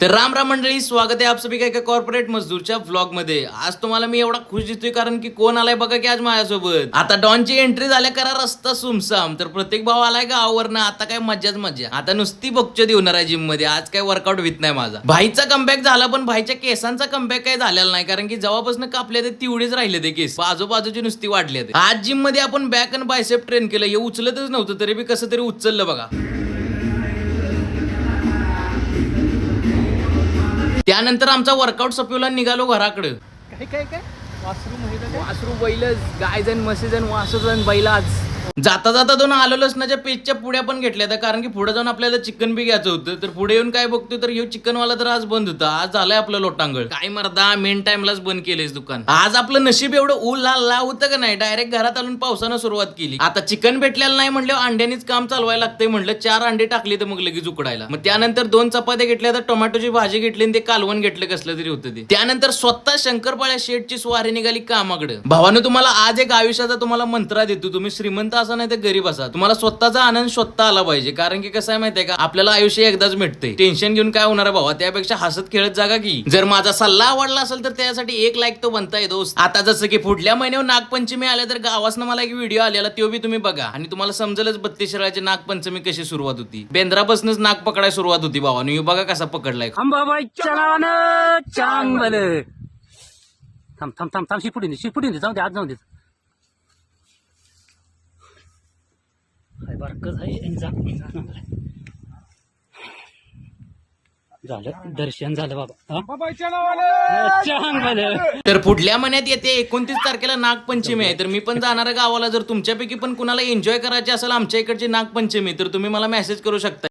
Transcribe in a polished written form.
तर राम राम मंडळी, स्वागत आहे आप सभी का एका कॉर्पोरेट मजदूरच्या व्लॉग मध्ये। आज तुम्हाला मी एवढा खुश दिसतोय कारण की कोण आलाय बघा की आज माझ्यासोबत। आता डॉनची एंट्री झाल्या करा रस्ता सुमसाम, तर प्रत्येक भाव आलाय गावावरनं। आता काय मज्जाच मज्जा, आता नुसती बॉक्स देऊन आहे जिम मध्ये। आज काय वर्कआउट होत नाही माझा। भाईचा कमबॅक झाला पण भाईच्या केसांचा कमबॅक काय झालेला नाही, कारण की जेव्हापासून कापले ते तेवढेच राहिले ते केस, आजूबाजूची नुसती वाढले। आज जिम मध्ये आपण बॅक आणि बायसेप ट्रेन केलं, हे उचलतच नव्हतं तरी बी कसं तरी उचललं बघा। त्यानंतर आमचा वर्कआउट सपवला, निघालो घराकडे। काय काय काय वासरू वासरू बैलच, गाय जण म्हशी जण वासरू जण बैलाच। जाता जाता दोन आलो लसणाच्या पेजच्या पुड्या पण घेतल्या त्या, कारण की पुढे जाऊन आपल्याला चिकन बी घ्यायचं होतं। तर पुढे येऊन काय बघतोय तर हे चिकनवाला तर आज बंद होता। आज झालंय आपलं लोटांगण। काय मर्दा, मेन टाइमलाच बंद केलंयस दुकान। आज आपलं नशीब एवढं ला होतं का नाही, डायरेक्ट घरात आलून पावसानं सुरुवात केली। आता चिकन भेटलेलं नाही म्हणलं अंड्यानीच काम चालवायला लागतंय म्हणलं। 4 अंडे टाकली तर मग लगेच उकडायला। मग त्यानंतर 2 चपात्या घेतल्या, तर टोमॅटोची भाजी घेतली आणि ते कालवण घेतलं कसलं तरी होतं ते। त्यानंतर स्वतः शंकरपाळ्या शेठची स्वारी निघाली कामाकडे। भावानं तुम्हाला आज एक आयुष्याचा तुम्हाला मंत्रा देतो, तुम्ही श्रीमंत असा नाही तर गरीब असा, तुम्हाला स्वतःचा आनंद स्वतः आला पाहिजे। कारण की कसं आहे माहितीये का, आपल्याला आयुष्य एकदाच भेटते। टेन्शन घेऊन काय होणार आहे भावा, त्यापेक्षा हसत खेळत जागा की। जर माझा सल्ला आवडला असेल तर त्यासाठी 1 लाईक तो बनताय दोस्त। आता जसं की पुढल्या महिन्यावर नागपंचमी आल्या, तर गावासनं मला एक व्हिडिओ आलेला, तो बी तुम्ही बघा आणि तुम्हाला समजेलच 32 शिराळ्याची नागपंचमी कशी सुरुवात होती। बेंद्रापासूनच नाग पकडायला सुरुवात होती भावानी, बघा कसा पकडलाय। अंबाबाई चलाना चांगलं थांब थांब थांब थांब शिपुडी जाऊ दे आज जाऊ दे बारकच आहे झालं दर्शन झालं बाबा चांगलं। तर पुढल्या महिन्यात येते 29 तारखेला नागपंचमी आहे, तर मी पण जाणार आहे गावाला। जर तुमच्यापैकी पण कुणाला एन्जॉय करायची असेल आमच्या इकडची नागपंचमी, तर तुम्ही मला मेसेज करू शकता।